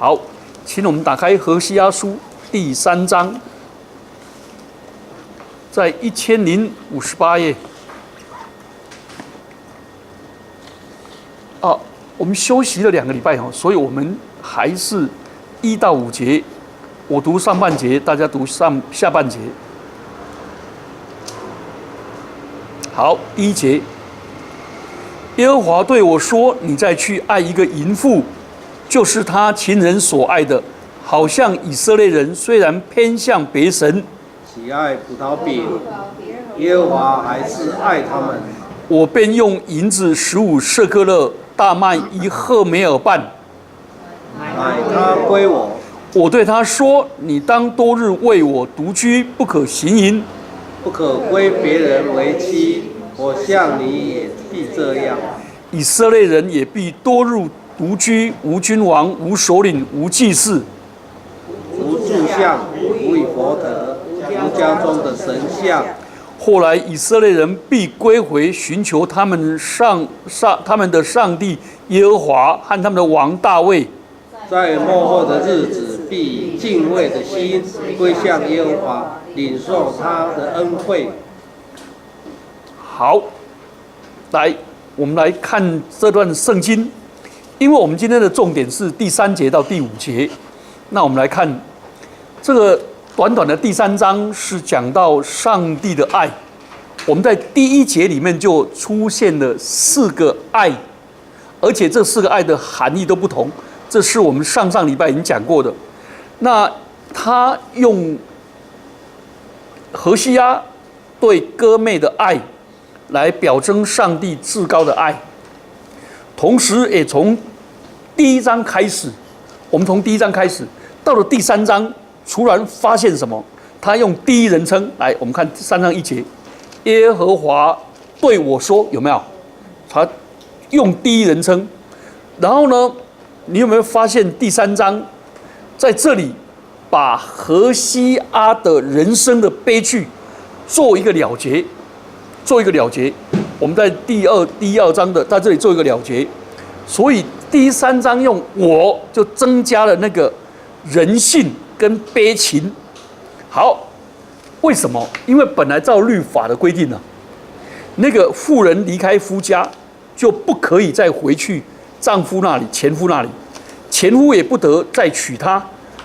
好，请我们打开何西阿书第3章，在1058页。我们休息了2个礼拜哦，所以我们还是1到5节，我读上半节，大家读下半节。好，第1节，耶和华对我说：“你再去爱一个淫妇，就是他情人所爱的，好像以色列人虽然偏向别神，喜爱葡萄饼，耶和华还是爱他们。我便用银子15舍客勒，大麦1赫梅尔半，买他归我。我对他说：你当多日为我独居，不可行淫，不可归别人为妻。我向你也必这样。以色列人也必多日独居，无君王，无首领，无祭司，无柱像，无以佛得，无家中的神像。后来以色列人必归回，寻求他们的上帝耶和华和他们的王大卫。在末后的日子，必以敬畏的心归向耶和华，领受他的恩惠。”好，我们来看这段圣经，因为我们今天的重点是第3节到第5节。那我们来看这个短短的第3章，是讲到上帝的爱。我们在第1节里面就出现了4个爱，而且这4个爱的含义都不同。这是我们上礼拜已经讲过的。那他用何西阿对歌妹的爱来表征上帝至高的爱，同时也从第1章开始，我们从第1章开始到了第3章，突然发现什么？他用第一人称来，我们看3章1节，耶和华对我说，有没有？他用第一人称，然后呢，你有没有发现第3章在这里把何西阿的人生的悲剧做一个了结？我们在第二章的在这里做一个了结，所以第3章用我就增加了那个人性跟悲情。好，为什么？因为本来照律法的规定呢，那个妇人离开夫家就不可以再回去丈夫那里、前夫那里，前夫也不得再娶她。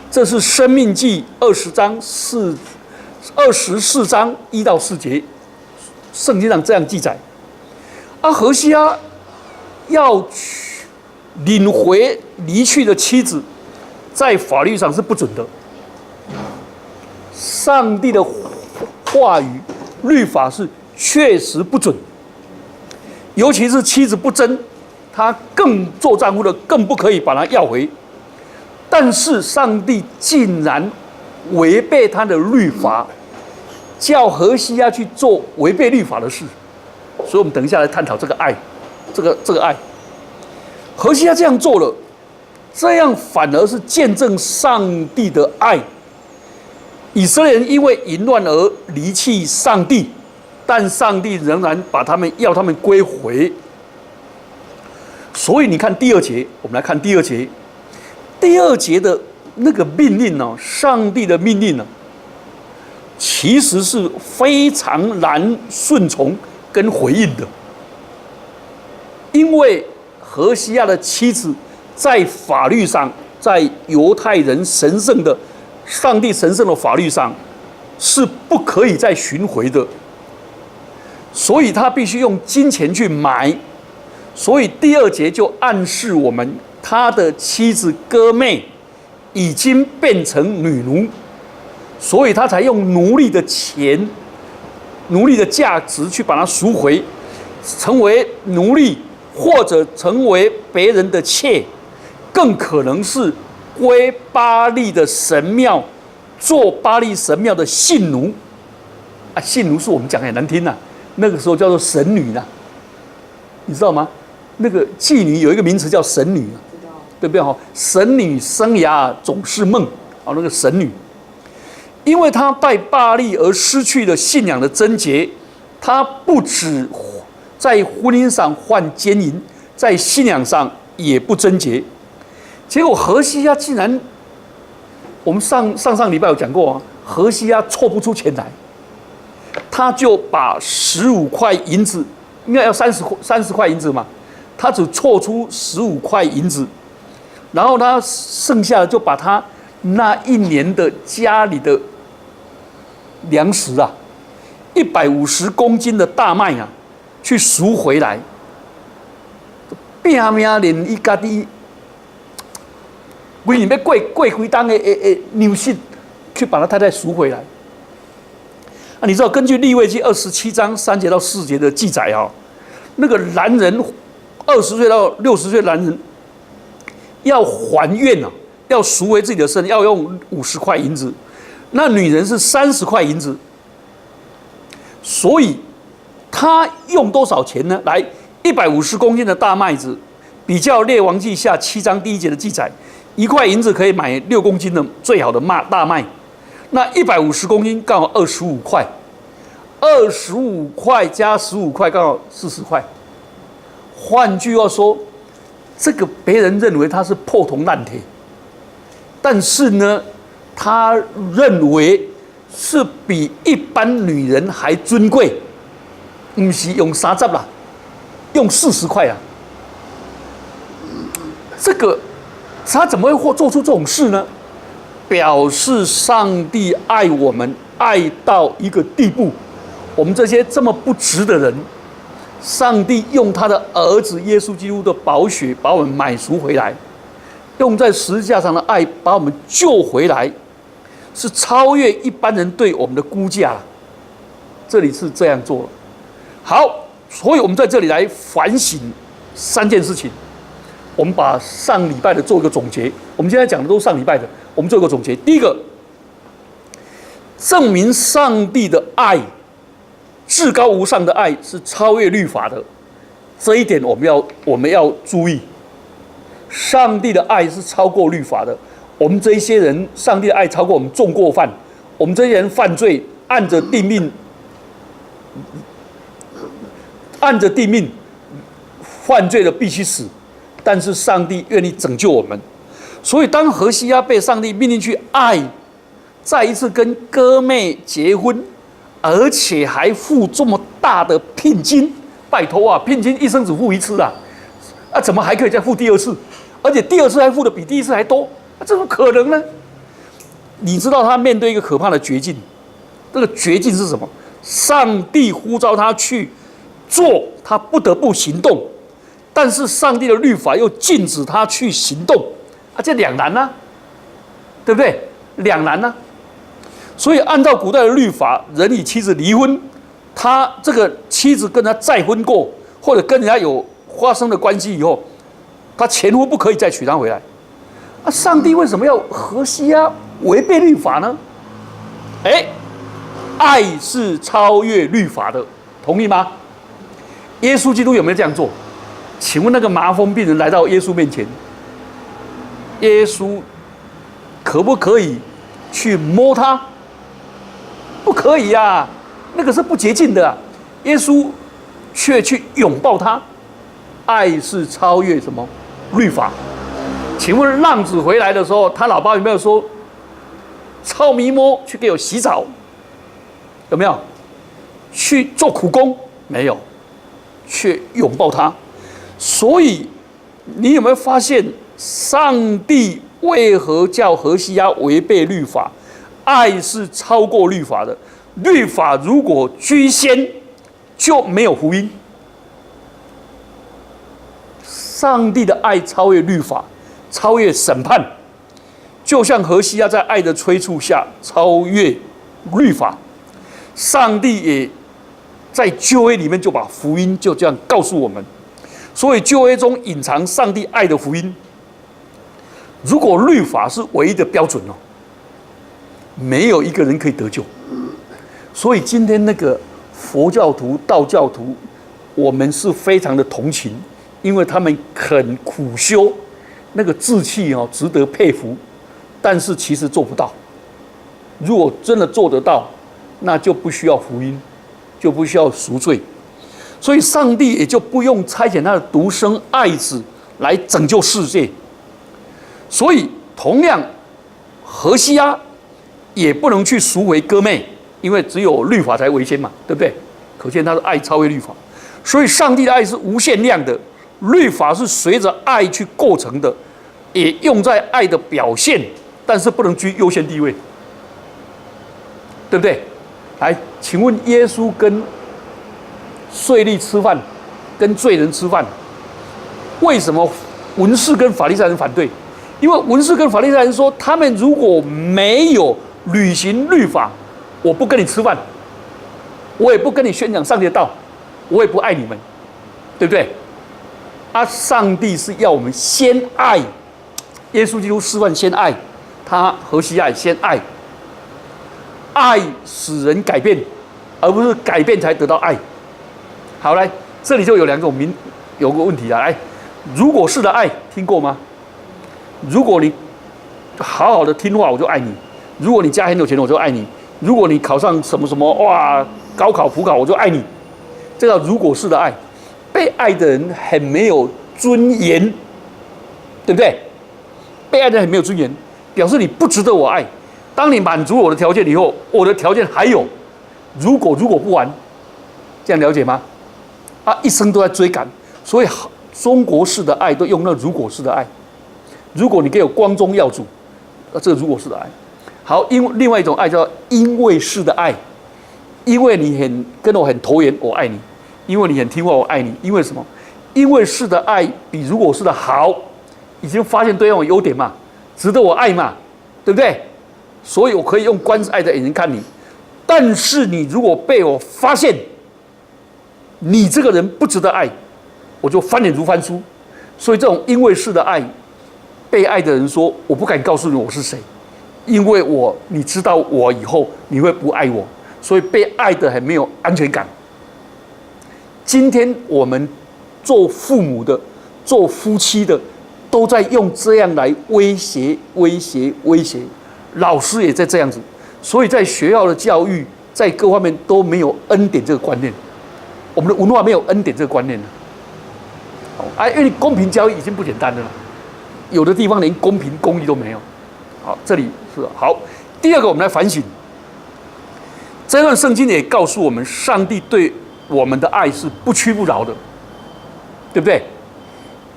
这是《申命记》24章1到4节，圣经上这样记载。何西阿要领回离去的妻子，在法律上是不准的。上帝的话语、律法是确实不准，尤其是妻子不贞，他更做丈夫的更不可以把她要回。但是上帝竟然违背他的律法，叫何西阿去做违背律法的事。所以我们等一下来探讨这个爱，这个爱。何西阿这样做了，这样反而是见证上帝的爱。以色列人因为淫乱而离弃上帝，但上帝仍然要他们归回。所以你看第2节，我们来看第2节。第2节的那个命令呢，上帝的命令呢，其实是非常难顺从跟回应的，因为何西阿的妻子在法律上，在犹太人神圣的上帝神圣的法律上是不可以再寻回的，所以他必须用金钱去买。所以第2节就暗示我们，他的妻子歌妹已经变成女奴，所以他才用奴隶的钱、奴隶的价值去把它赎回，成为奴隶，或者成为别人的妾，更可能是归巴力的神庙，做巴力神庙的信奴。信奴是我们讲很难听呐，那个时候叫做神女呐，你知道吗？那个妓女有一个名词叫神女，对不对？神女生涯总是梦，那个神女，因为她拜巴力而失去了信仰的贞洁，她不止在婚姻上犯奸淫，在信仰上也不贞洁。结果何西阿竟然，我们上礼拜有讲过啊，何西阿凑不出钱来，他就把15块银子，应该要30块银子嘛，他只凑出15块银子，然后他剩下的就把他那一年的家里的粮食啊，150公斤的大麦啊，去赎回来，拼命连伊家己。为你要过几当的牛信，去把他太太赎回来。啊，你知道根据利未记27章3节到4节的记载啊，那个男人20岁到60岁的男人要还愿啊，要赎回自己的身，要用50块银子，那女人是30块银子，所以他用多少钱呢？来，150公斤的大麦子，比较列王记下7章1节的记载。1块银子可以买6公斤的最好的大麦，那150公斤刚好25块，25块加15块刚好40块。换句话说，这个别人认为他是破铜烂铁，但是呢，他认为是比一般女人还尊贵，不是用30啦，用40块啦，这个。他怎么会做出这种事呢？表示上帝爱我们，爱到一个地步，我们这些这么不值的人，上帝用他的儿子耶稣基督的宝血把我们买赎回来，用在十字架上的爱把我们救回来，是超越一般人对我们的估价。这里是这样做了。好，所以我们在这里来反省3件事情。我们把上礼拜的做一个总结，我们现在讲的都是上礼拜的，我们做一个总结。第一个，证明上帝的爱，至高无上的爱是超越律法的，这一点我们要注意。上帝的爱是超过律法的，我们这一些人，上帝的爱超过我们重过犯，我们这些人犯罪，按着定命犯罪的必须死。但是上帝愿意拯救我们，所以当何西阿被上帝命令去爱，再一次跟哥妹结婚，而且还付这么大的聘金，拜托啊，聘金一生只付1次啊，怎么还可以再付第2次？而且第2次还付的比第1次还多，这怎么可能呢？你知道他面对一个可怕的绝境，这个绝境是什么？上帝呼召他去做，他不得不行动。但是上帝的律法又禁止他去行动，这两难啊，对不对？两难啊。所以按照古代的律法，人与妻子离婚，他这个妻子跟他再婚过，或者跟人家有发生的关系以后，他前夫不可以再娶她回来。上帝为什么要何西阿违背律法呢？爱是超越律法的，同意吗？耶稣基督有没有这样做？请问那个麻风病人来到耶稣面前，耶稣可不可以去摸他？不可以啊，那个是不洁净的啊。耶稣却去拥抱他，爱是超越什么律法？请问浪子回来的时候，他老爸有没有说操迷摸去给我洗澡？有没有？去做苦工？没有，却拥抱他。所以，你有没有发现，上帝为何叫何西阿违背律法？爱是超过律法的。律法如果居先，就没有福音。上帝的爱超越律法，超越审判，就像何西阿在爱的催促下超越律法。上帝也在旧约里面就把福音就这样告诉我们。所以旧约中隐藏上帝爱的福音。如果律法是唯一的标准没有一个人可以得救。所以今天那个佛教徒、道教徒，我们是非常的同情，因为他们肯苦修，那个志气值得佩服，但是其实做不到。如果真的做得到，那就不需要福音，就不需要赎罪。所以上帝也就不用差遣他的独生爱子来拯救世界。所以同样，何西阿也不能去赎回哥妹，因为只有律法才为先嘛，对不对？可见他的爱超越律法，所以上帝的爱是无限量的，律法是随着爱去构成的，也用在爱的表现，但是不能居优先地位，对不对？来，请问耶稣跟税吏吃饭，跟罪人吃饭，为什么文士跟法利赛人反对？因为文士跟法利赛人说，他们如果没有履行律法，我不跟你吃饭，我也不跟你宣讲上帝的道，我也不爱你们，对不对？啊，上帝是要我们先爱，耶稣基督示范先爱，他何西爱先爱，爱使人改变，而不是改变才得到爱。好，来，这里就有两种有个问题啊，来，如果是的爱听过吗？如果你好好的听话，我就爱你；如果你家很有钱，我就爱你；如果你考上什么什么哇，高考普考，我就爱你。这叫如果是的爱。被爱的人很没有尊严，对不对？被爱的人很没有尊严，表示你不值得我爱。当你满足我的条件以后，我的条件还有，如果不完，这样了解吗？啊，一生都在追赶，所以中国式的爱都用那如果式的爱。如果你给我光宗耀祖，这个如果式的爱。好，另外一种爱叫因为式的爱，因为你跟我很投缘，我爱你；因为你很听话，我爱你。因为什么？因为式的爱比如果式的好，已经发现对方有优点嘛，值得我爱嘛，对不对？所以我可以用关爱的眼睛看你。但是你如果被我发现你这个人不值得爱，我就翻脸如翻书。所以这种因为式的爱，被爱的人说我不敢告诉你我是谁，因为你知道我以后你会不爱我，所以被爱的很没有安全感。今天我们做父母的、做夫妻的，都在用这样来威胁。老师也在这样子，所以在学校的教育，在各方面都没有恩典这个观念。我们的文化没有恩典这个观念了。因为公平交易已经不简单了，有的地方连公平公义都没有。好，这里是好。第二个，我们来反省。这段圣经也告诉我们，上帝对我们的爱是不屈不挠的，对不对？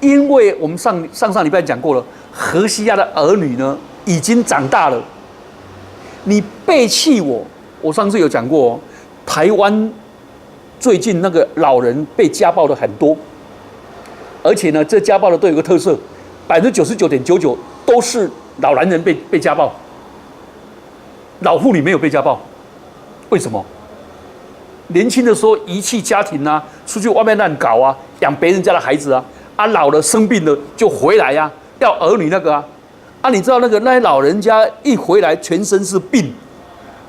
因为我们上礼拜讲过了，何西阿的儿女呢已经长大了，你背弃我，我上次有讲过台湾最近那个老人被家暴的很多，而且呢，这家暴的都有个特色，99.99%都是老男人被家暴，老妇女没有被家暴，为什么？年轻的时候遗弃家庭啊，出去外面乱搞啊，养别人家的孩子啊，老了生病了就回来啊，要儿女那个啊，你知道那些老人家一回来全身是病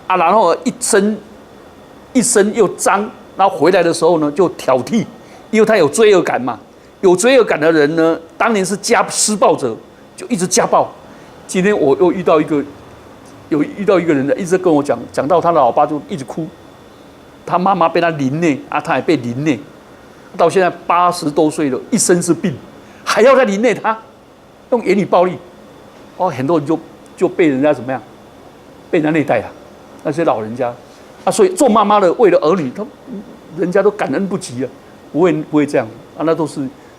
啊，然后一身又脏，然后回来的时候呢就挑剔，因为他有罪恶感嘛。有罪恶感的人呢，当年是施暴者，就一直家暴。今天我又遇到一个人，一直跟我讲到他的老爸就一直哭，他妈妈被他凌虐啊，他也被凌虐，到现在80多岁了，一身是病，还要再凌虐他，用言语暴力，很多人就被人家怎么样，被人家虐待啊，那些老人家啊，所以做妈妈的为了儿女，人家都感恩不及啊，不会这样啊，那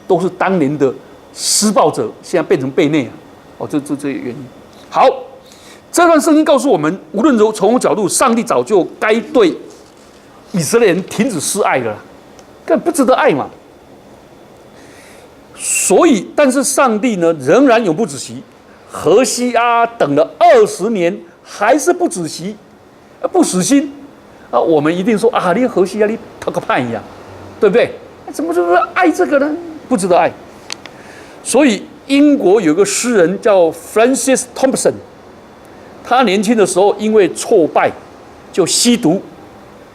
都是当年的施暴者，现在变成被虐啊，这原因。好，这段圣经告诉我们，无论从何角度，上帝早就该对以色列人停止施爱了啦，根本不值得爱嘛。所以，但是上帝呢，仍然永不止息。何西阿等了20年，还是不止息，不死心啊！我们一定说啊，你何西阿你讨个叛一样，对不对？怎么爱这个呢？不值得爱。所以英国有个诗人叫 Francis Thompson， 他年轻的时候因为挫败就吸毒，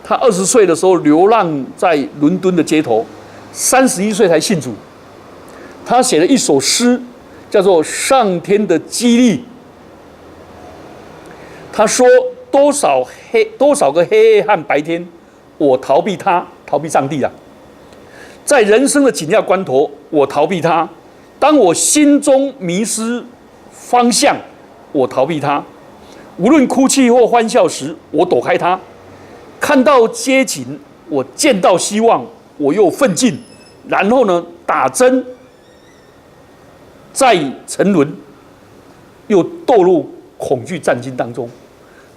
他20岁的时候流浪在伦敦的街头，31岁才信主。他写了一首诗，叫做《上天的激励》。他说：多少个黑夜和白天，我逃避上帝啊！在人生的紧要关头，我逃避他。当我心中迷失、方向，我逃避它；无论哭泣或欢笑时，我躲开它。看到街景，我见到希望，我又奋进。然后呢，打针，再沉沦，又堕入恐惧战惊当中。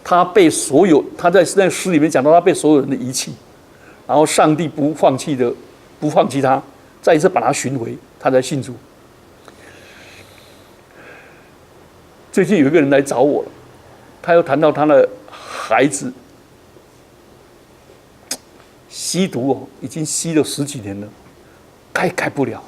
他在那诗里面讲到，他被所有人的遗弃，然后上帝不放弃他，再一次把他寻回，他才信主。最近有一个人来找我了，他又谈到他的孩子吸毒已经吸了10几年了，改不了。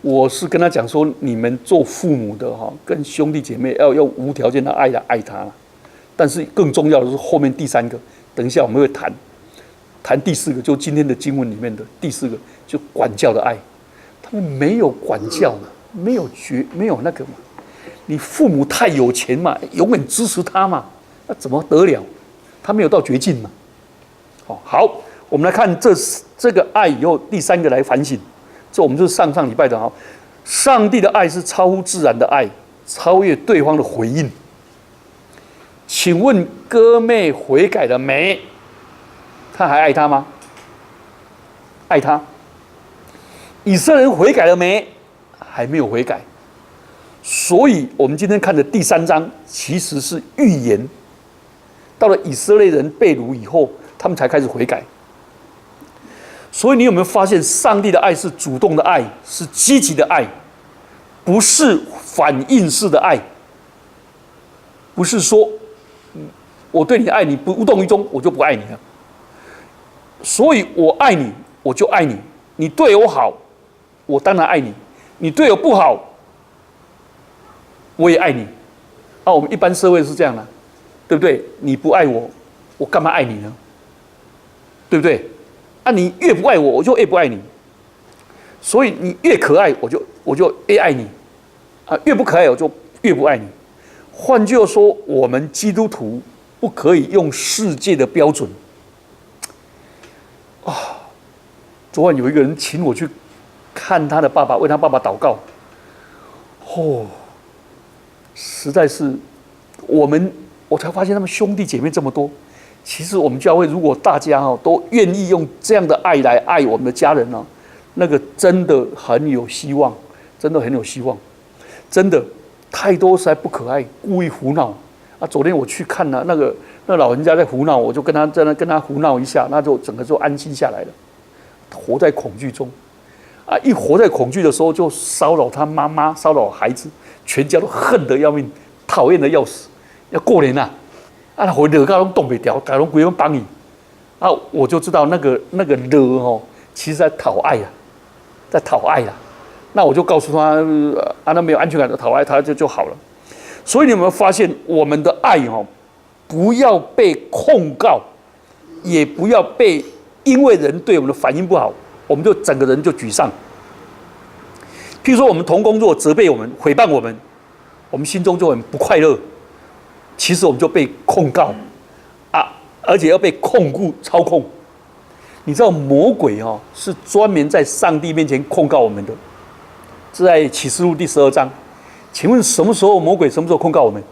我是跟他讲说，你们做父母的跟兄弟姐妹要用无条件的爱来爱他，但是更重要的是后面第3个，等一下我们会谈第4个，就今天的经文里面的第4个，就管教的爱。他们没有管教嘛，没有那个嘛，你父母太有钱嘛，永远支持他嘛，那怎么得了？他没有到绝境嘛。好，我们来看这个爱以后第3个来反省。这我们就是上礼拜的上帝的爱是超乎自然的爱，超越对方的回应。请问哥妹悔改了没？他还爱他吗？爱他。以色列人悔改了没？还没有悔改。所以我们今天看的第3章其实是预言，到了以色列人被掳以后，他们才开始悔改。所以你有没有发现，上帝的爱是主动的爱，是积极的爱，不是反应式的爱。不是说我对你爱你不无动于衷，我就不爱你了。所以我爱你，我就爱你。你对我好，我当然爱你；你对我不好，我也爱你。我们一般社会是这样的，对不对？你不爱我，我干嘛爱你呢？对不对？你越不爱我，我就越不爱你。所以你越可爱，我就越爱你。越不可爱，我就越不爱你。换句话说，我们基督徒不可以用世界的标准。昨晚有一个人请我去看他的爸爸，为他爸爸祷告。实在是我才发现他们兄弟姐妹这么多。其实我们教会如果大家都愿意用这样的爱来爱我们的家人那个真的很有希望，真的很有希望。真的太多实在不可爱，故意胡闹。昨天我去看那老人家在胡闹，我就跟他胡闹一下，那就整个就安心下来了。活在恐惧中一活在恐惧的时候，就骚扰他妈妈，骚扰孩子，全家都恨得要命，讨厌得要死。要过年我惹到都动不了，大家都不用帮你我就知道那个惹其实在讨爱在讨爱那我就告诉他那没有安全感的讨爱他就好了。所以你有没有发现，我们的爱不要被控告，也不要被因为人对我们的反应不好，我们就整个人就沮丧。譬如说我们同工作责备我们、诽谤我们，我们心中就很不快乐。其实我们就被控告而且要被操控。你知道魔鬼是专门在上帝面前控告我们的，这在启示录第12章。请问什么时候魔鬼什么时候控告我们？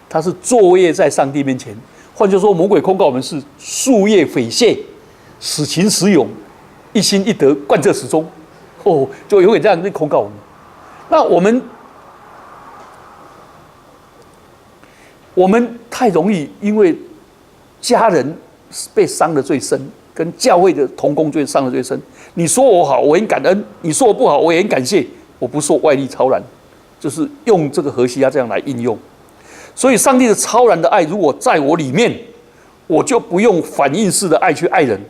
他是作业在上帝面前。换句话说，魔鬼控告我们是夙夜匪懈，死情死勇，一心一德，贯彻始终。就永远这样子控告我们。那我们太容易因为家人被伤得最深，跟教会的同工伤得最深。你说我好，我很感恩；你说我不好，我也很感谢。我不受外力超然，就是用这个何西阿这样来应用。所以，上帝的超然的爱如果在我里面，我就不用反应式的爱去爱人。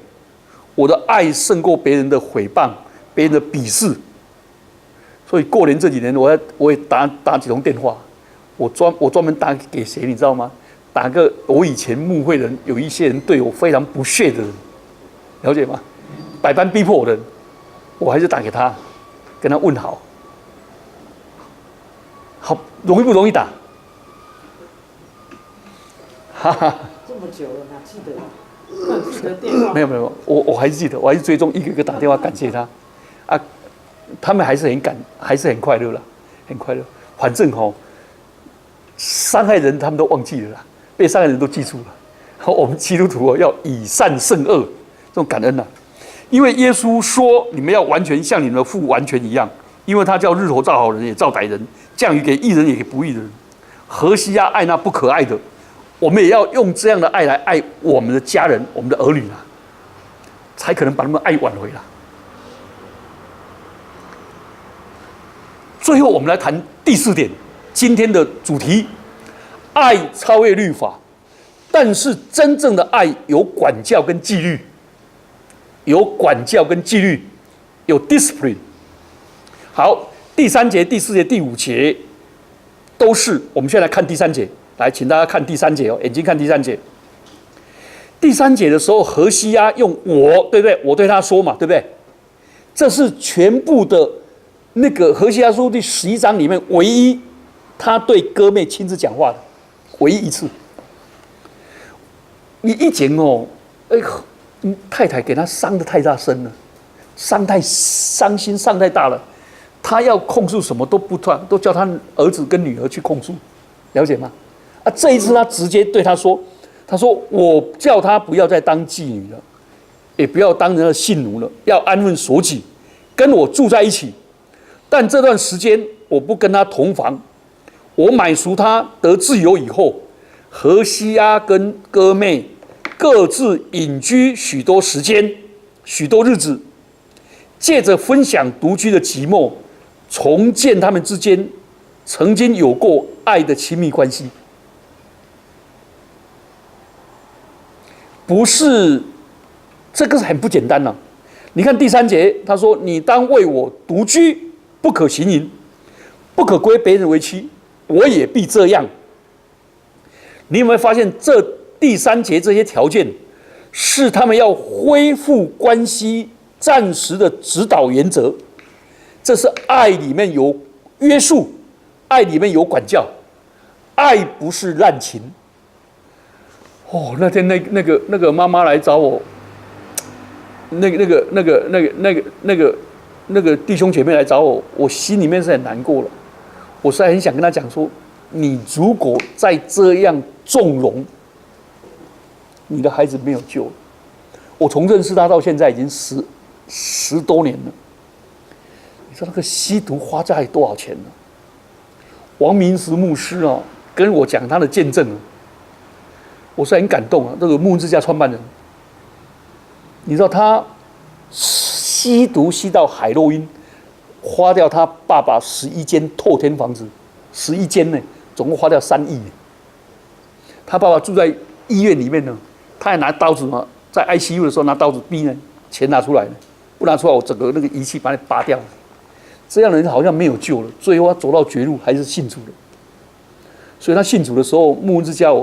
我的爱胜过别人的诽谤、别人的鄙视。所以过年这几年，我也打几通电话。我专门打给谁，你知道吗？打个我以前牧会人，有一些人对我非常不屑的人，了解吗？百般逼迫我的人，我还是打给他，跟他问好。好，容易不容易打？这么久了，哪记得？记得电话？没有，我还是记得，我还是追踪一个一个打电话感谢他。他们还是很快乐啦，很快乐。反正伤害人他们都忘记了啦，被伤害人都记住了。我们基督徒要以善胜恶，这种感恩呐。因为耶稣说，你们要完全像你们的父完全一样，因为他叫日头照好人也照歹人，降雨给义人也给不义的人。何西阿爱那不可爱的，我们也要用这样的爱来爱我们的家人、我们的儿女啦，才可能把他们爱挽回啦。最后，我们来谈第4点，今天的主题：爱超越律法，但是真正的爱有管教跟纪律，有管教跟纪律，有 discipline。好，第3节、第4节、第5节都是。我们现在来看第3节，来，请大家看第3节哦，眼睛看第3节。第3节的时候，何西阿用我，对不对？我对他说嘛，对不对？这是全部的那个何西阿书第11章里面唯一他对哥妹亲自讲话的唯一一次。你一讲太太给他伤得太大声了，伤心伤太大了，他要控诉什么都不断，都叫他儿子跟女儿去控诉，了解吗？这一次他直接对他说：“我叫他不要再当妓女了，也不要当人的性奴了，要安分守己，跟我住在一起。但这段时间我不跟他同房，我买赎他得自由以后，何西阿跟哥妹各自隐居许多时间、许多日子，借着分享独居的寂寞，重建他们之间曾经有过爱的亲密关系。”不是，这个是很不简单啊。你看第3节，他说：“你当为我独居，不可行淫，不可归别人为妻，我也必这样。”你有没有发现，这第3节这些条件是他们要恢复关系暂时的指导原则？这是爱里面有约束，爱里面有管教，爱不是滥情。那天那个妈妈来找我，那个弟兄姐妹来找我，我心里面是很难过了。我实在很想跟他讲说，你如果再这样纵容，你的孩子没有救了。我从认识他到现在已经十多年了。你知道那个吸毒花债多少钱呢？王明石牧师跟我讲他的见证我是很感动啊！这个牧恩之家创办人，你知道他吸毒吸到海洛因，花掉他爸爸11间透天房子，11间呢，总共花掉3亿。他爸爸住在医院里面呢，他还拿刀子在 ICU 的时候拿刀子逼呢，钱拿出来了，不拿出来我整个那个仪器把你拔掉了。这样的人好像没有救了，最后他走到绝路，还是信主了。所以他信主的时候，牧恩之家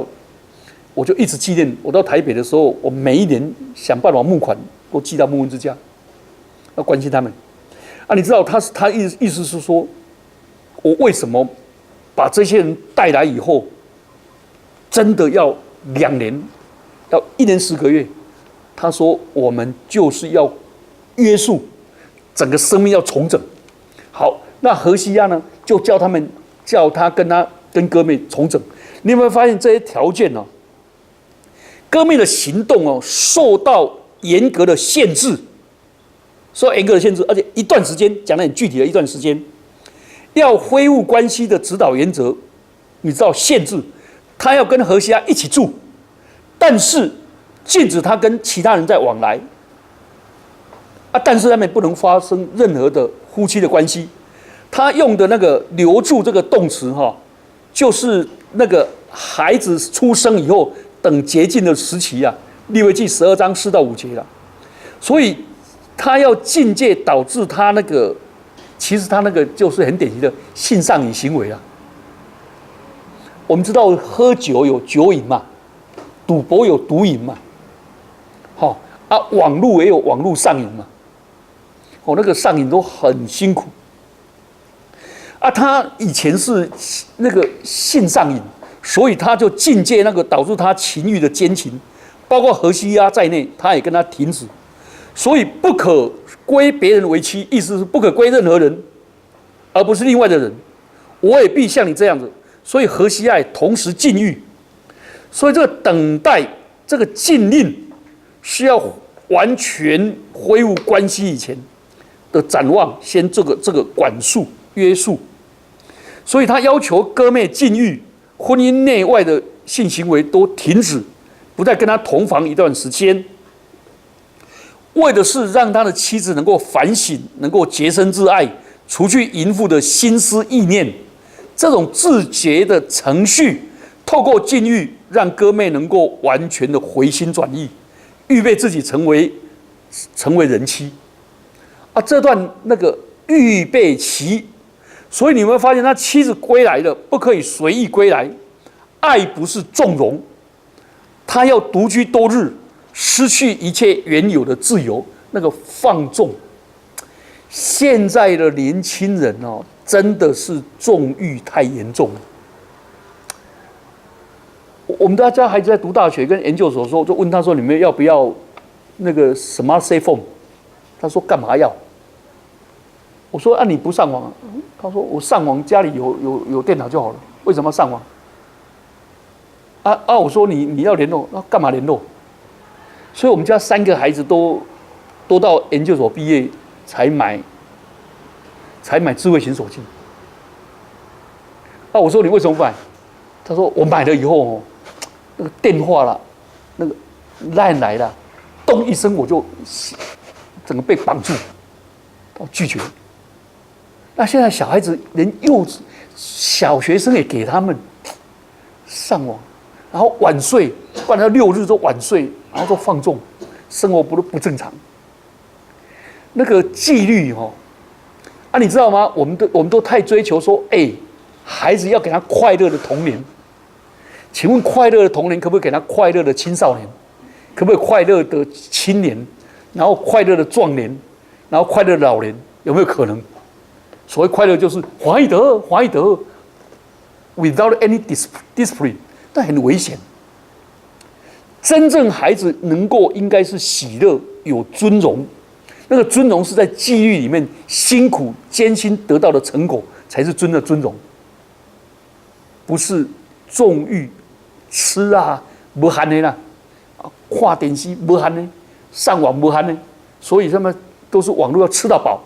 我就一直纪念。我到台北的时候，我每一年想办法募款，都寄到牧恩之家，要关心他们。你知道他意思是说，我为什么把这些人带来以后，真的要2年，要1年10个月？他说我们就是要约束，整个生命要重整。好，那何西阿呢，就叫他跟哥妹重整。你有没有发现这些条件呢？哥妹的行动受到严格的限制，而且一段时间，讲得很具体的一段时间，要恢复关系的指导原则，你知道限制，他要跟何西阿一起住，但是禁止他跟其他人在往来，但是他们不能发生任何的夫妻的关系。他用的那个留住这个动词就是那个孩子出生以后等洁净的时期利未记12章4到5节了。所以他要禁戒，导致他其实他那个就是很典型的性上瘾行为我们知道喝酒有酒瘾嘛，赌博有毒瘾嘛，网络也有网络上瘾嘛，那个上瘾都很辛苦。他以前是那个性上瘾，所以他就禁戒那个导致他情欲的奸情，包括何西阿在内，他也跟他停止。所以不可归别人为妻，意思是不可归任何人，而不是另外的人。我也必像你这样子。所以何西爱同时禁欲，所以这个等待这个禁令是要完全恢复关系以前的展望，先这个管束约束。所以他要求哥妹禁欲，婚姻内外的性行为都停止，不再跟他同房一段时间，为的是让他的妻子能够反省，能够洁身自爱，除去淫妇的心思意念。这种自洁的程序，透过禁欲，让哥妹能够完全的回心转意，预备自己成为人妻。啊，这段那个预备期，所以你会发现他妻子归来了，不可以随意归来。爱不是纵容，他要独居多日，失去一切原有的自由，那个放纵。现在的年轻人哦，真的是纵欲太严重了。我们大家孩子在读大学跟研究所的时候，就问他说：“你们要不要那个什么 cell phone？” 他说：“干嘛要？”我说：“啊，你不上网啊？”他说：“我上网，家里有电脑就好了，为什么要上网？”我说你要联络，那干嘛联络？所以我们家3个孩子都到研究所毕业才买智慧型手机。我说你为什么不买？他说我买了以后哦，那个电话啦，那个 LINE 来了，咚一声我就整个被绑住，拒绝。那现在小孩子连小学生也给他们上网，然后晚睡，不然他6日都晚睡，然后都放纵，生活不正常。那个纪律哦，你知道吗？我们都太追求说，孩子要给他快乐的童年。请问快乐的童年可不可以给他快乐的青少年？可不可以快乐的青年？然后快乐的壮年？然后快乐的老年？有没有可能？所谓快乐就是华一德 ，without any discipline， 那很危险。真正孩子能够应该是喜乐，有尊荣。那个尊荣是在纪律里面辛苦艰辛得到的成果，才是真的尊荣，不是纵欲吃啊没含的啦，看电视没含的，上网没含的，所以他们都是网络要吃到饱，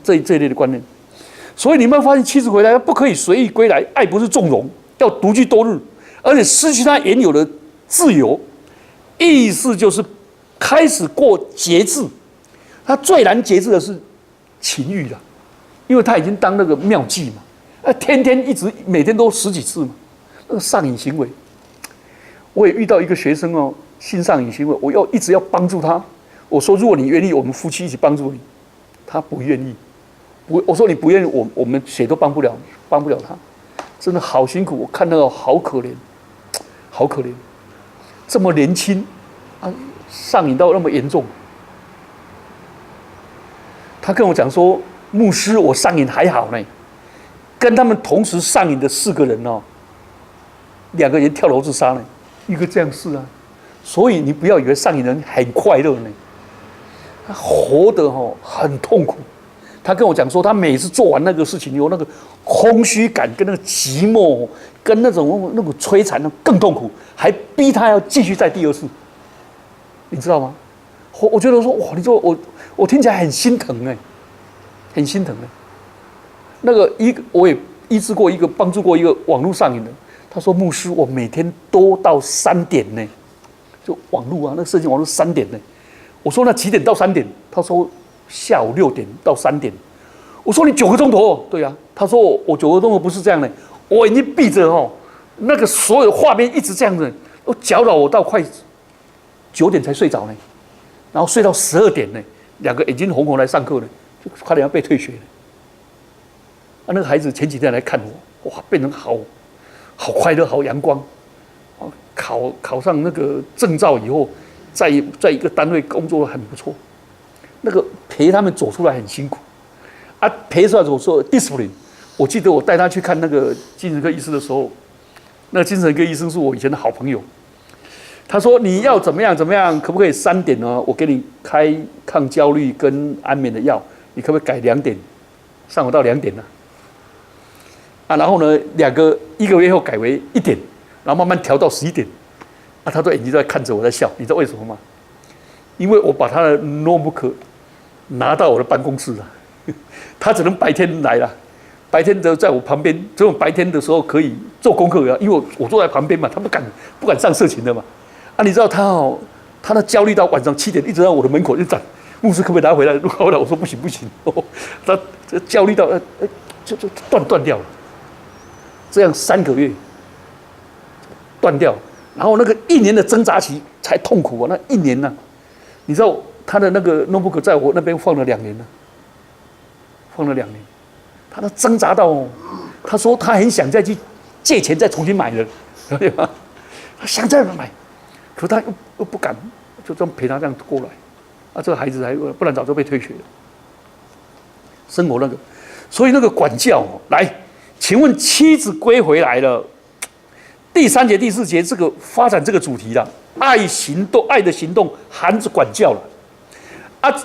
这一类的观念。所以你们发现妻子回来不可以随意归来，爱不是纵容，要独居多日，而且失去他原有的自由，意思就是开始过节制。他最难节制的是情欲了，因为他已经当那个妙计嘛，天天每天都10几次嘛，那个上瘾行为。我也遇到一个学生哦，性上瘾行为，我一直要帮助他。我说如果你愿意，我们夫妻一起帮助你。他不愿意，我说你不愿意，我们谁都帮不了他，真的好辛苦。我看到好可怜，好可怜，这么年轻上瘾到那么严重。他跟我讲说，牧师，我上瘾还好呢，跟他们同时上瘾的4个人哦，2个人跳楼自杀呢，一个这样是啊。所以你不要以为上瘾人很快乐呢，他活得很痛苦。他跟我讲说，他每次做完那个事情，有那个空虚感，跟那个寂寞，跟那种摧残更痛苦，还逼他要继续再第2次，你知道吗？我觉得说哇，你说我听起来很心疼很心疼那个我也医治过帮助过一个网络上瘾的，他说牧师，我每天都到3点呢，就网络那个社交网络3点呢。我说那几点到3点？他说下午6点到3点。我说你9个钟头？对啊。他说我9个钟头不是这样的，我已经闭着那个所有画面一直这样子，都搅扰我到快9点才睡着呢。然后睡到12点呢，2个眼睛红红来上课呢，就快点要被退学了。那个孩子前几天来看我，哇，变成好快乐，好阳光。考上那个证照以后，在一个单位工作很不错。那个陪他们走出来很辛苦，陪出来走出 discipline。我记得我带他去看那个精神科医师的时候，那个精神科医生是我以前的好朋友。他说你要怎么样怎么样，可不可以3点呢？我给你开抗焦虑跟安眠的药，你可不可以改2点，上午到2点呢？然后呢1个月后改为1点，然后慢慢调到11点。他都眼睛都在看着我在笑，你知道为什么吗？因为我把他的 notebook 拿到我的办公室了，他只能白天来了，白天的在我旁边，只有白天的时候可以做功课啊，因为我坐在旁边嘛，他不敢上色情的嘛。你知道他的焦虑到晚上7点一直在我的门口就站，牧师可不可以拿回来？后来我说不行，他焦虑到就断掉了，这样3个月断掉。然后那个1年的挣扎期才痛苦啊！那1年呢、你知道他的那个 notebook 在我那边放了2年了，放了2年，他都挣扎到他说他很想再去借钱再重新买的，对吧？他想再买，可他又不敢，就这样陪他这样过来。这个孩子不然早就被退学了。生活所以那个管教来，请问妻子归回来了。第3节、第4节这个发展这个主题了，爱的行动含着管教了。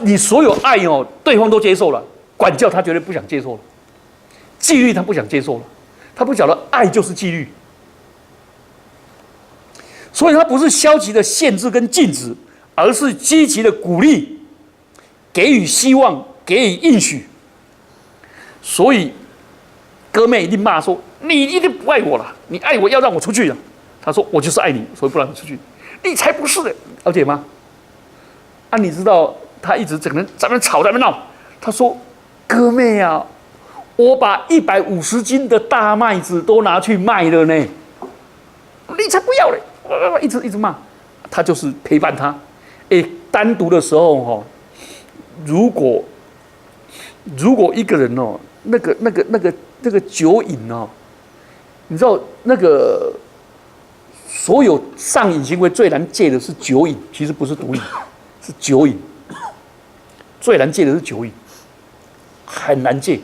你所有爱对方都接受了，管教他绝对不想接受了，纪律他不想接受了，他不晓得爱就是纪律，所以他不是消极的限制跟禁止，而是积极的鼓励，给予希望，给予应许。所以哥妹一定骂说：“你一定不爱我了，你爱我要让我出去了。”他说：“我就是爱你，所以不让你出去。”你才不是的，了解吗？你知道他一直整天在那吵，在那闹。他说：“哥妹啊，我把150斤的大麦子都拿去卖了呢，你才不要嘞！”一直骂。他就是陪伴他。单独的时候如果一个人那个酒瘾你知道那个所有上瘾行为最难戒的是酒瘾，其实不是毒瘾，是酒瘾。最难戒的是酒瘾，很难戒。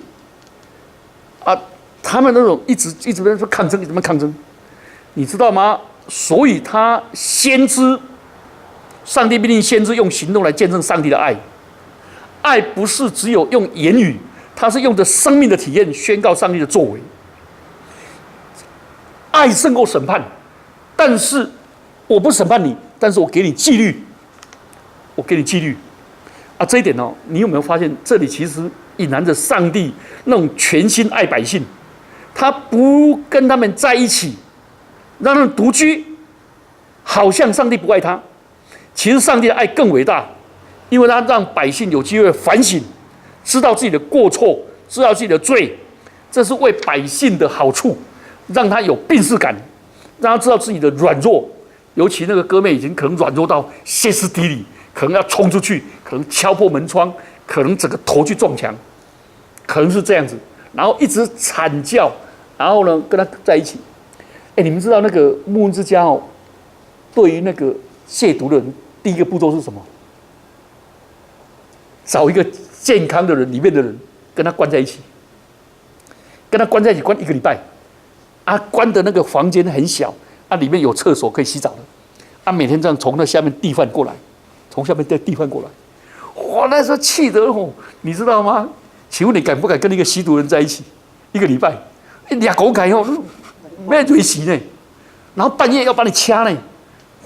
他们那种一直在说抗争，怎么抗争？你知道吗？所以他先知，上帝命令先知用行动来见证上帝的爱。爱不是只有用言语，他是用着生命的体验宣告上帝的作为。爱胜过审判，但是我不审判你，但是我给你纪律，我给你纪律。这一点你有没有发现，这里其实隐含着上帝那种全心爱百姓，他不跟他们在一起，让他们独居，好像上帝不爱他。其实上帝的爱更伟大，因为他让百姓有机会反省，知道自己的过错，知道自己的罪，这是为百姓的好处，让他有病识感，让他知道自己的软弱。尤其那个哥妹已经可能软弱到歇斯底里，可能要冲出去，可能敲破门窗，可能整个头去撞墙，可能是这样子，然后一直惨叫，然后呢跟他在一起。你们知道那个牧恩之家对于那个亵渎的人，第一个步骤是什么？找一个健康的人，里面的人跟他关在一起，关1个礼拜。关的那个房间很小，里面有厕所可以洗澡的。每天这样从那下面递饭过来，哇，那时候气得你知道吗？请问你敢不敢跟一个吸毒人在一起1个礼拜？2狗改没人追洗呢，然后半夜要把你掐呢，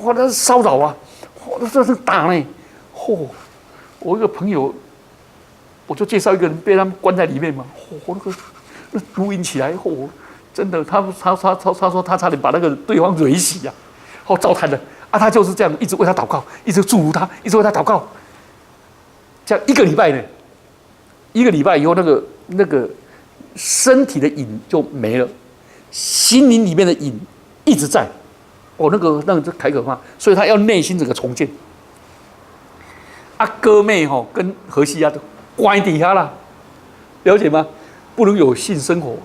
哇，那是骚扰啊，哇，那是打呢，我一个朋友，我就介绍一个人被他们关在里面嘛，那录音起来，真的，他说他差点把那个对方蕊死呀，糟蹋了他就是这样，一直为他祷告，一直祝福他，一直为他祷告，这样1个礼拜呢，1个礼拜以后，那个身体的瘾就没了，心灵里面的瘾一直在，那个太可怕，所以他要内心整个重建。哥妹跟何西亚都关底下啦，了解吗？不能有性生活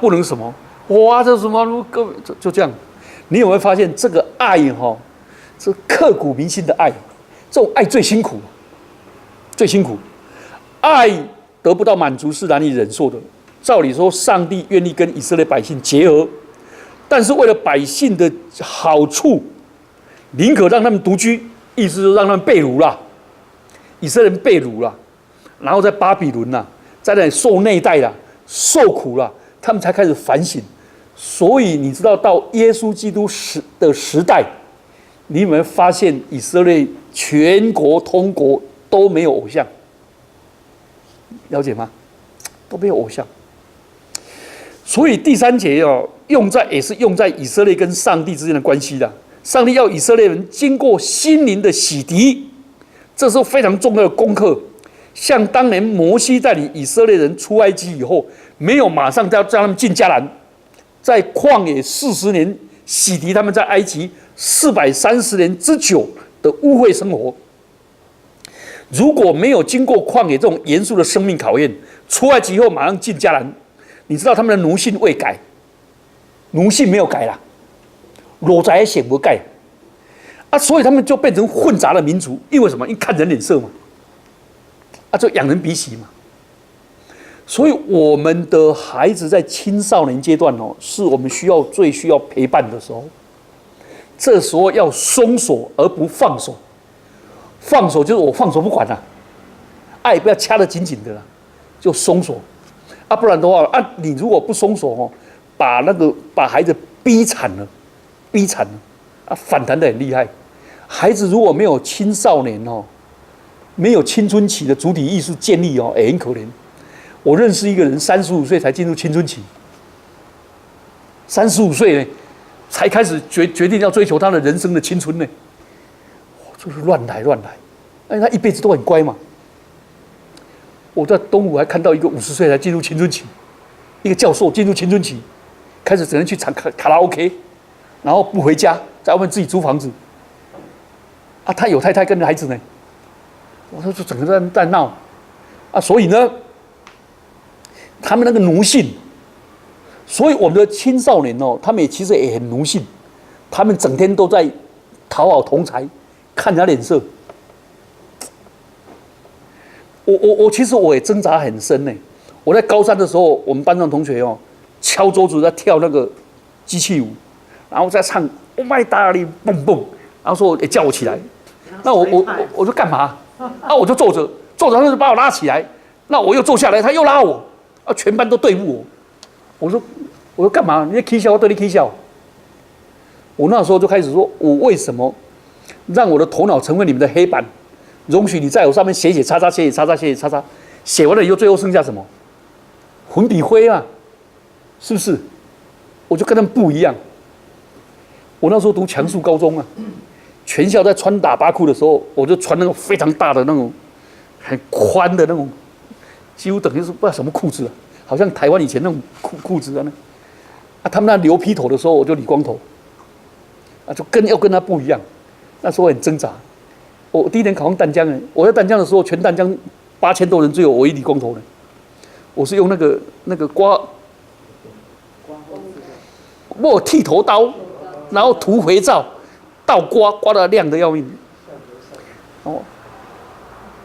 不能什么，哇，这什么各位就这样。你有没有发现这个爱是刻骨铭心的爱？这种爱最辛苦，最辛苦。爱得不到满足是难以忍受的。照理说，上帝愿意跟以色列百姓结合，但是为了百姓的好处，宁可让他们独居，意思就是让他们被掳啦，以色列人被掳啦，然后在巴比伦啦，在那里受内待啦，受苦啦，他们才开始反省。所以你知道，到耶稣基督的时代，你有没有发现以色列全国通国都没有偶像？了解吗？都没有偶像。所以第3节哦，也是用在以色列跟上帝之间的关系的。上帝要以色列人经过心灵的洗涤，这是非常重要的功课。像当年摩西带领以色列人出埃及以后，没有马上叫他们进迦南，在旷野40年洗涤他们在埃及430年之久的污秽生活。如果没有经过旷野这种严肃的生命考验，出埃及以后马上进迦南，你知道他们的奴性未改，奴性没有改啦，裸在显不改啊，所以他们就变成混杂的民族。因为什么？因为看人脸色嘛，啊，就仰人鼻息嘛。所以我们的孩子在青少年阶段哦，是我们最需要陪伴的时候。这时候要松手而不放手，放手就是我放手不管了，爱不要掐得紧紧的啦，就松手啊，不然的话啊，你如果不松手哦，把孩子逼惨了啊，反弹得很厉害。孩子如果没有青少年哦，没有青春期的主体意识建立哦，也很可怜。我认识一个人，35岁才进入青春期，35岁呢，才开始决定要追求他的人生的青春呢，就是乱来，而且他一辈子都很乖嘛。我在东吴还看到一个50岁才进入青春期，一个教授进入青春期，开始只能去唱卡拉 OK， 然后不回家，在外面自己租房子。啊，他有太太跟孩子呢，我说就整个在闹啊，所以呢，他们那个奴性，所以我们的青少年哦，他们其实也很奴性，他们整天都在讨好同侪，看人家脸色。我其实我也挣扎很深呢。我在高3的时候，我们班上同学哦，敲桌子在跳那个机器舞，然后在唱《Oh My Darling》蹦蹦，然后说也叫我起来，那我说干嘛？啊，我就坐着，他就把我拉起来，那我又坐下来，他又拉我，啊，全班都对付我。我说干嘛？你在起笑，我对你起笑。我那时候就开始说，我为什么让我的头脑成为你们的黑板，容许你在我上面写叉叉，写完了以后，最后剩下什么？粉笔灰啊，是不是？我就跟他们不一样。我那时候读强恕高中啊，全校在穿喇叭裤的时候，我就穿那种非常大的那种、很宽的那种，几乎等于是不知道什么裤子啊，好像台湾以前那种裤子啊。啊，他们那留披头的时候，我就理光头，啊，要跟他不一样。那时候我很挣扎。我第一年考上淡江呢，我在淡江的时候，全淡江8000多人，只有我一理光头呢。我是用那个我剃头刀，然后涂肥皂，倒刮得亮得要命。哦，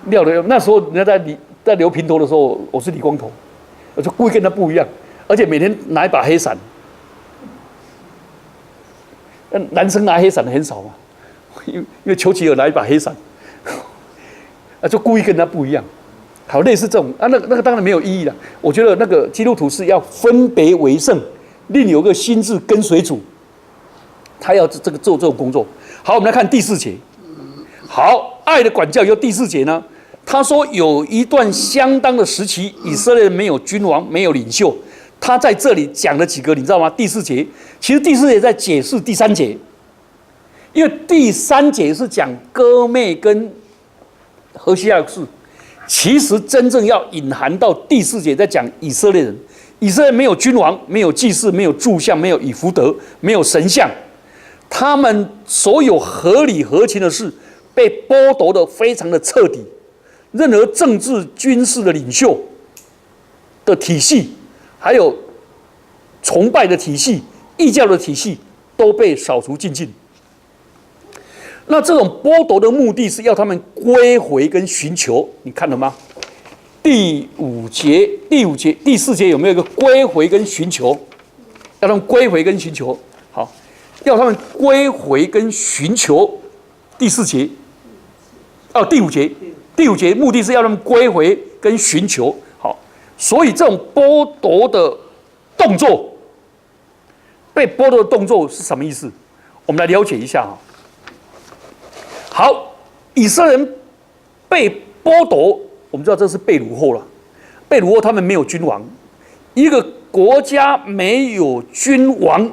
亮的那时候人家在留平头的时候，我是理光头，我就故意跟他不一样，而且每天拿一把黑伞。男生拿黑伞的很少嘛，因为丘吉尔拿一把黑伞，啊，就故意跟他不一样。好，类似这种啊，那个当然没有意义了。我觉得那个基督徒是要分别为圣，另有个心志跟随主，他要做这种工作。好，我们来看第4节。好，爱的管教有第4节呢。他说有一段相当的时期，以色列人没有君王，没有领袖。他在这里讲了几个，你知道吗？第4节，其实第4节在解释第3节，因为第3节是讲哥妹跟何西阿的事。其实真正要隐含到第4节，在讲以色列人。以色列没有君王，没有祭司，没有柱像，没有以弗得，没有神像，他们所有合理合情的事被剥夺得非常的彻底。任何政治军事的领袖的体系，还有崇拜的体系、异教的体系，都被扫除尽尽。那这种剥夺的目的是要他们归回跟寻求，你看了吗？第4节、第4节有没有一个归回跟寻求？要他们归回跟寻求。好，要他们归回跟寻求。第4节，第5节，第5节目的是要他们归回跟寻求。好，所以这种剥夺的动作，被剥夺的动作是什么意思？我们来了解一下哈。好，以色列人被剥夺，我们知道这是被掳后了。被掳后，他们没有君王。一个国家没有君王，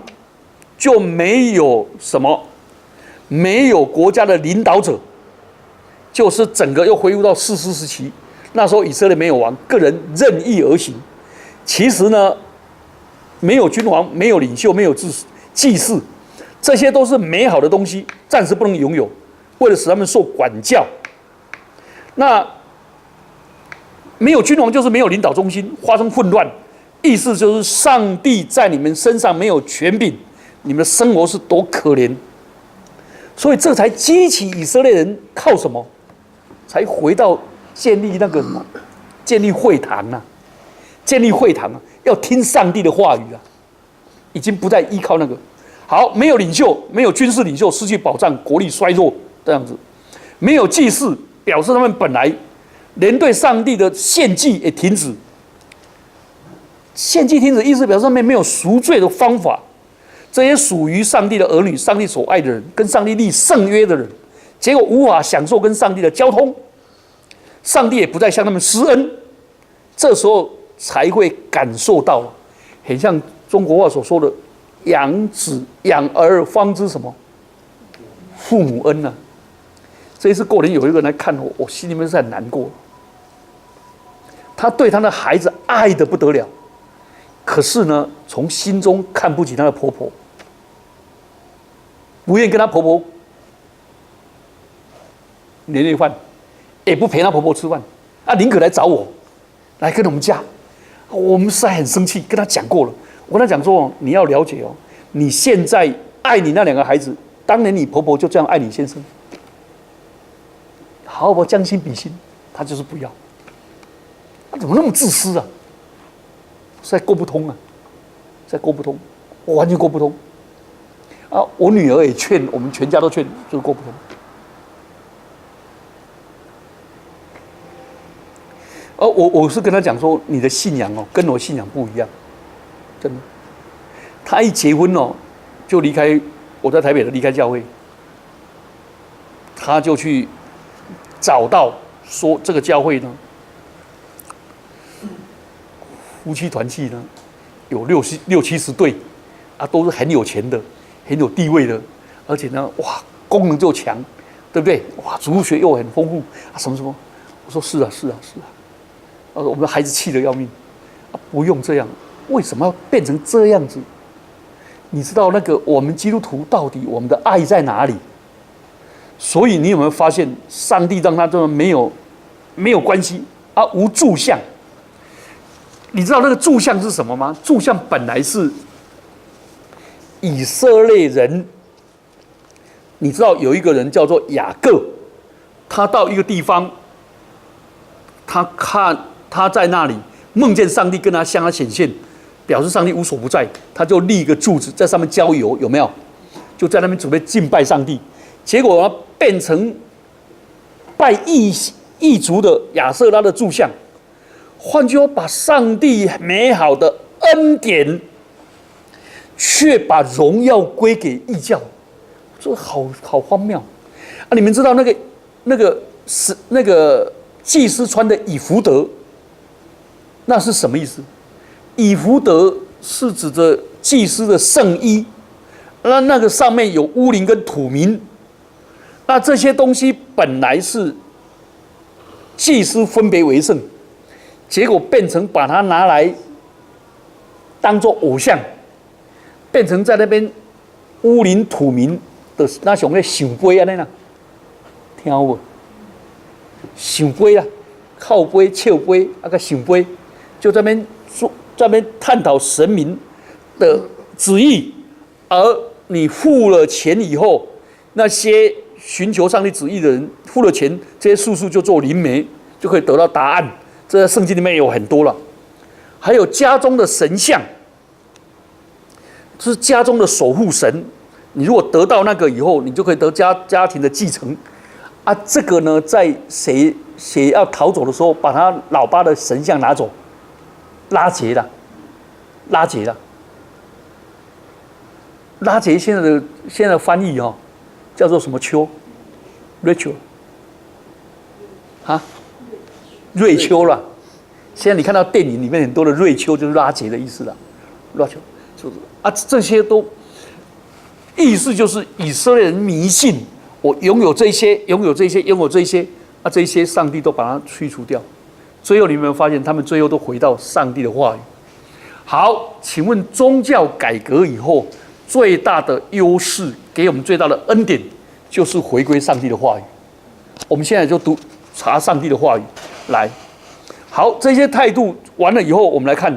就没有什么，没有国家的领导者，就是整个又恢复到士师时期。那时候以色列没有王，个人任意而行。其实呢，没有君王，没有领袖，没有祭祀，这些都是美好的东西，暂时不能拥有。为了使他们受管教，那没有君王就是没有领导中心，发生混乱。意思就是上帝在你们身上没有权柄，你们的生活是多可怜。所以这才激起以色列人靠什么，才回到建立那个什么，建立会堂啊，建立会堂啊，要听上帝的话语啊，已经不再依靠那个。好，没有领袖，没有军事领袖，失去保障，国力衰弱，这样子，没有祭祀，表示他们本来连对上帝的献祭也停止。献祭停止，意思表示他们没有赎罪的方法。这些属于上帝的儿女，上帝所爱的人，跟上帝立圣约的人，结果无法享受跟上帝的交通，上帝也不再向他们施恩，这时候才会感受到，很像中国话所说的“养子养儿方知什么父母恩”啊。这一次过年有一个人来看我，我心里面是很难过。他对他的孩子爱得不得了，可是呢，从心中看不起她的婆婆，不愿意跟她婆婆年夜饭，也不陪她婆婆吃饭，宁可来找我，来跟我们家。我们实在很生气，跟他讲过了。我跟他讲说，你要了解哦，你现在爱你那2个孩子，当年你婆婆就这样爱你先生，好不将心比心，他就是不要。他怎么那么自私啊？实在沟不通啊，实在沟不通，我完全沟不通。我女儿也劝，我们全家都劝，就是沟不通。我是跟他讲说，你的信仰哦，跟我信仰不一样，真的。他一结婚哦，就离开我在台北的离开教会，他就去找到说这个教会呢，夫妻团契呢有60、70对都是很有钱的，很有地位的，而且呢，哇，功能就强，对不对？哇，主日学又很丰富什么什么。我说是啊，是啊，是啊。我们的孩子气得要命，不用这样，为什么要变成这样子？你知道那个我们基督徒到底我们的爱在哪里？所以你有没有发现，上帝让他这么没有关系无柱像？你知道那个柱像是什么吗？柱像本来是以色列人，你知道有一个人叫做雅各，他到一个地方，他在那里梦见上帝向他显现，表示上帝无所不在，他就立一个柱子在上面浇油，有没有？就在那边准备敬拜上帝，结果变成拜异族的亚舍拉的柱像。换句话，把上帝美好的恩典，却把荣耀归给异教，这好荒谬你们知道那个祭司穿的以弗得，那是什么意思？以弗得是指着祭司的圣衣，那个上面有乌灵跟土民，那这些东西本来是祭司分别为圣，结果变成把它拿来当作偶像，变成在那边乌灵土民的那种在想杯啊，那听有无？想杯啦，靠杯、笑杯个想杯，就在那边探讨神明的旨意，而你付了钱以后，那些寻求上帝旨意的人付了钱，这些术数就做灵媒，就可以得到答案。这在圣经里面有很多了，还有家中的神像，就是家中的守护神，你如果得到那个以后，你就可以得家庭的继承。啊，这个呢，在谁要逃走的时候，把他老爸的神像拿走，拉结了。拉结现在的翻译哦，叫做什么秋 ？Rachel 啊，瑞秋啦。现在你看到电影里面很多的瑞秋，就是拉结的意思啦。拉秋就是啊，这些都意思就是以色列人迷信，我拥有这些，啊，这些上帝都把它去除掉。最后你有没有发现，他们最后都回到上帝的话语？好，请问宗教改革以后最大的优势，给我们最大的恩典，就是回归上帝的话语。我们现在就查上帝的话语来。好，这些态度完了以后，我们来看，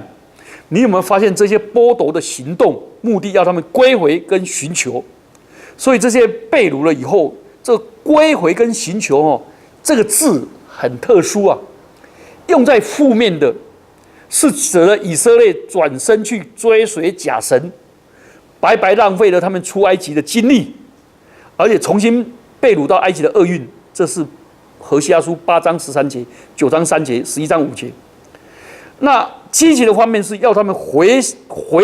你有没有发现这些剥夺的行动，目的要他们归回跟寻求？所以这些被掳了以后，这归回跟寻求哦，这个字很特殊啊，用在负面的。是指了以色列转身去追随假神，白白浪费了他们出埃及的经历，而且重新被掳到埃及的厄运。这是何西阿书8章13节、9章3节、11章5节。那积极的方面是要他们回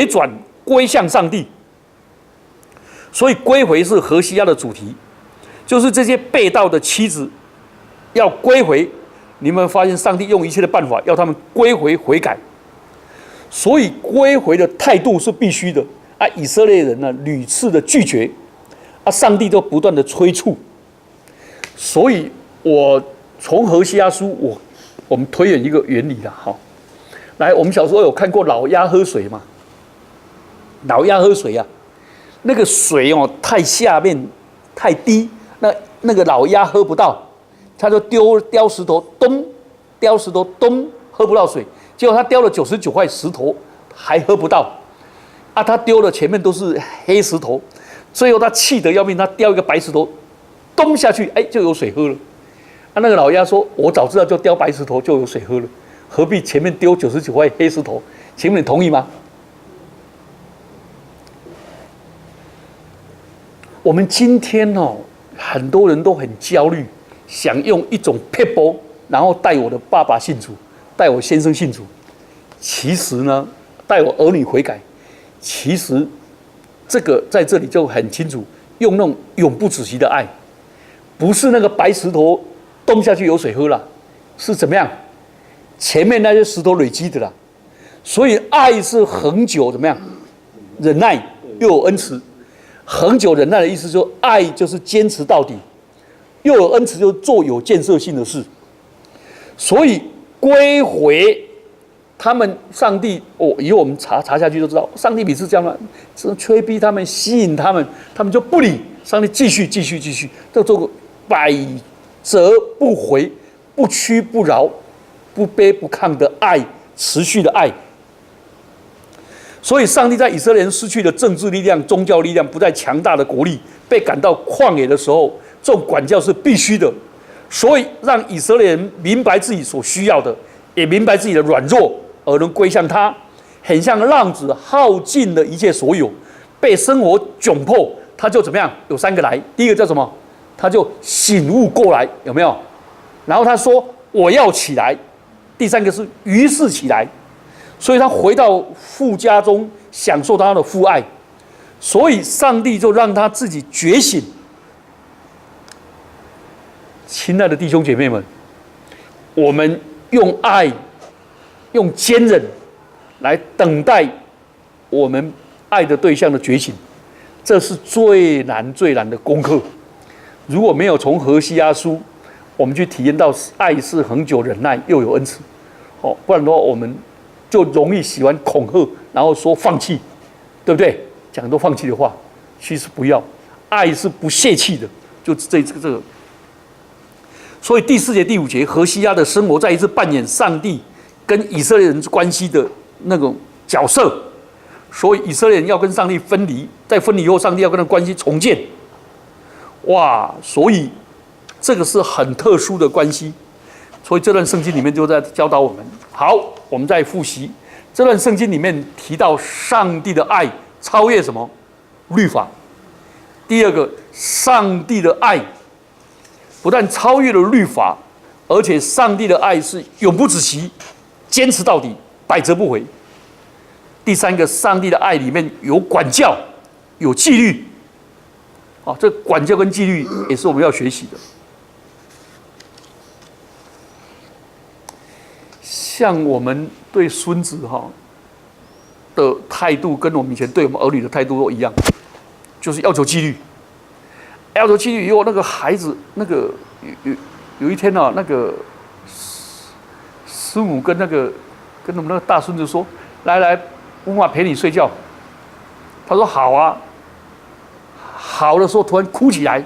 转归向上帝，所以归回是何西阿的主题，就是这些被盗的妻子要归回。你们发现上帝用一切的办法要他们归回悔改，所以归回的态度是必须的啊！以色列人呢屡次的拒绝啊，上帝都不断的催促。所以我从何西阿书我们推演一个原理了，好，来，我们小时候有看过老鸭喝水嘛？老鸭喝水啊，那个水哦太下面太低，那个老鸭喝不到。他就叼石头，叼石头，喝不到水。结果他叼了99块石头，还喝不到。啊，他丢了前面都是黑石头，最后他气得要命，他叼一个白石头，咚下去，哎，就有水喝了。啊，那个老鸭说：“我早知道就叼白石头就有水喝了，何必前面丢99块黑石头？”请问你同意吗？我们今天哦，很多人都很焦虑。想用一种撇步，然后带我的爸爸信主，带我先生信主。其实呢，带我儿女悔改。其实这个在这里就很清楚，用那种永不止息的爱，不是那个白石头咚下去有水喝了，是怎么样？前面那些石头累积的啦。所以爱是恒久怎么样？忍耐又有恩慈。恒久忍耐的意思就是爱就是坚持到底。又有恩慈，就做有建设性的事，所以归回他们，上帝以后我们查下去就知道，上帝每次这样的催逼他们，吸引他们，他们就不理，上帝继续，这做个百折不回、不屈不挠、不卑不亢的爱，持续的爱。所以，上帝在以色列人失去了政治力量、宗教力量，不再强大的国力，被赶到旷野的时候。这种管教是必须的，所以让以色列人明白自己所需要的，也明白自己的软弱，而能归向他。很像浪子耗尽了一切所有，被生活窘迫，他就怎么样？有3个来，第一个叫什么？他就醒悟过来，有没有？然后他说：“我要起来。”第3个是于是起来，所以他回到父家中，享受他的父爱。所以上帝就让他自己觉醒。亲爱的弟兄姐妹们，我们用爱、用坚韧来等待我们爱的对象的觉醒，这是最难的功课。如果没有从何西阿书，我们去体验到爱是恒久忍耐又有恩慈，不然的话，我们就容易喜欢恐吓，然后说放弃，对不对？讲很多放弃的话，其实不要，爱是不泄气的，就这个。所以第4节、第5节，何西阿的生活再一次扮演上帝跟以色列人关系的那种角色。所以以色列人要跟上帝分离，在分离以后，上帝要跟他关系重建。哇！所以这个是很特殊的关系。所以这段圣经里面就在教导我们。好，我们再复习这段圣经里面提到上帝的爱超越什么？律法。第二个，上帝的爱不但超越了律法，而且上帝的爱是永不止息，坚持到底，百折不回。第三个，上帝的爱里面有管教，有纪律。这管教跟纪律也是我们要学习的。像我们对孙子的态度，跟我们以前对我们儿女的态度都一样，就是要求纪律。要求纪律以后，那个孩子，那个有一天那个师母跟我们那个大孙子说：“来，妈妈陪你睡觉。”他说：“好啊。”好的时候，突然哭起来，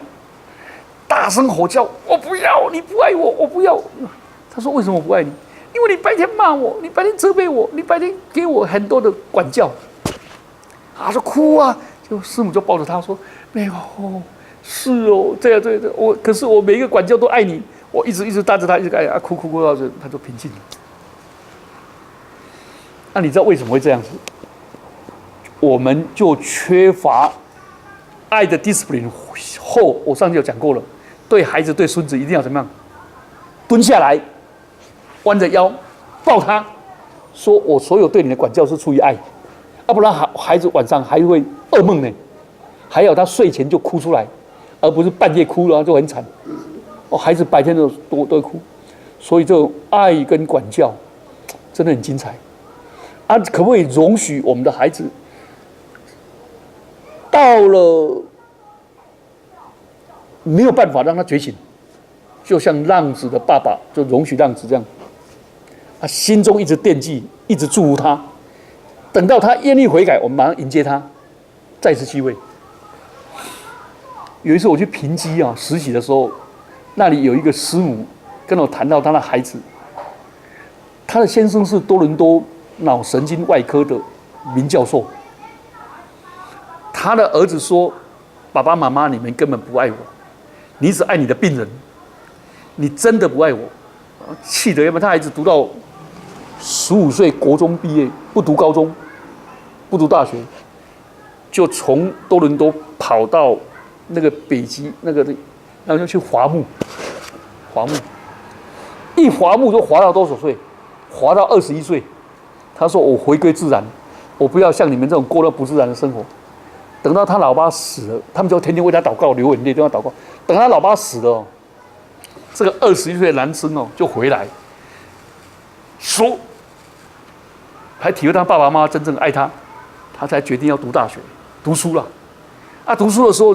大声吼叫：“我不要！你不爱我，我不要！”他说：“为什么我不爱你？因为你白天骂我，你白天责备我，你白天给我很多的管教。”他说：“哭啊！”就师母就抱着他说：“没有，是哦，对，可是我每一个管教都爱你，我一直带着他，一直爱他，哭到这，他就平静了。”那你知道为什么会这样子？我们就缺乏爱的 discipline 后，我上次有讲过了，对孩子、对孙子一定要怎么样？蹲下来，弯着腰，抱他，说我所有对你的管教是出于爱，要不然孩子晚上还会噩梦呢，还有他睡前就哭出来，而不是半夜哭了就很惨。孩子白天都会哭，所以这种爱跟管教真的很精彩。可不可以容许我们的孩子到了没有办法让他觉醒，就像浪子的爸爸就容许浪子这样，他心中一直惦记，一直祝福他，等到他愿意悔改，我们马上迎接他，再次机会。有一次我去平基实习的时候，那里有一个师母跟我谈到他的孩子，他的先生是多伦多脑神经外科的名教授。他的儿子说：“爸爸妈妈，你们根本不爱我，你只爱你的病人，你真的不爱我。”气得要不然他孩子读到15岁国中毕业，不读高中，不读大学，就从多伦多跑到那个北极然后就去滑木，一滑木就滑到多少岁？滑到21岁。他说：“我回归自然，我不要像你们这种过了不自然的生活。”等到他老爸死了，他们就天天为他祷告，流眼泪，都要祷告。等他老爸死了，这个21岁的男生就回来，说，还体会他爸爸妈妈真正爱他，他才决定要读大学，读书了。读书的时候，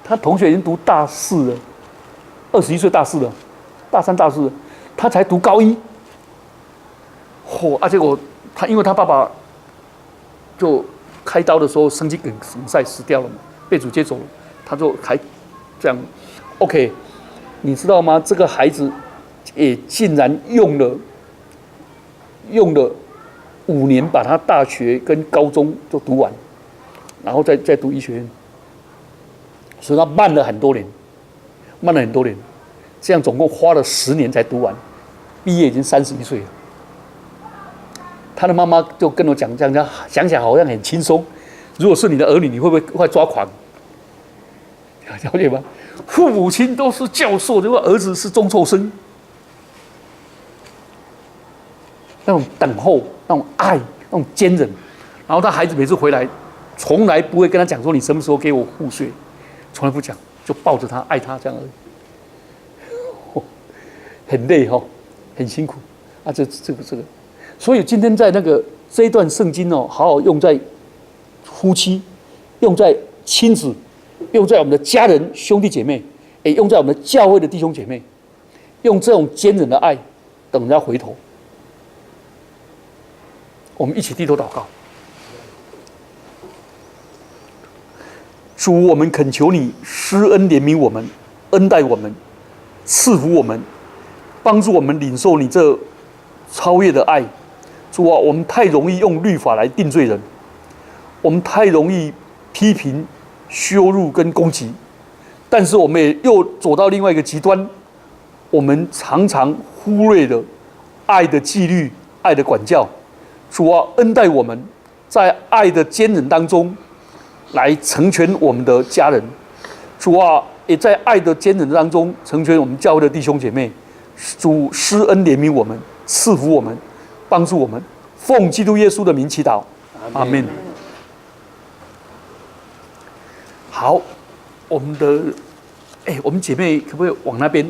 他同学已经读大4了，21岁大4了，大3、大4了，他才读高1。结果因为他爸爸就开刀的时候生气梗塞死掉了嘛，被主接走了，他就还这样 OK， 你知道吗？这个孩子也竟然用了5年把他大学跟高中就读完，然后再读医学院，所以他慢了很多年，这样总共花了10年才读完，毕业已经31岁了。他的妈妈就跟我讲，想起来好像很轻松。如果是你的儿女，你会不会快抓狂？了解吗？父母亲都是教授，结果儿子是中辍生，那种等候、那种爱、那种坚韧。然后他孩子每次回来，从来不会跟他讲说你什么时候给我户税，从来不讲，就抱着他爱他这样而已。很累很辛苦这个。所以今天在这一段圣经好好用在夫妻，用在亲子，用在我们的家人兄弟姐妹，也用在我们的教会的弟兄姐妹，用这种坚韧的爱，等人家回头。我们一起低头祷告。主，我们恳求你施恩怜悯我们，恩待我们，赐福我们，帮助我们领受你这超越的爱。主啊，我们太容易用律法来定罪人，我们太容易批评、羞辱跟攻击，但是我们也又走到另外一个极端，我们常常忽略了爱的纪律、爱的管教。主啊，恩待我们，在爱的坚忍当中，来成全我们的家人。主啊，也在爱的坚忍当中成全我们教会的弟兄姐妹。主施恩怜悯我们，赐福我们，帮助我们。奉基督耶稣的名祈祷，阿门。好，我们姐妹可不可以往那边？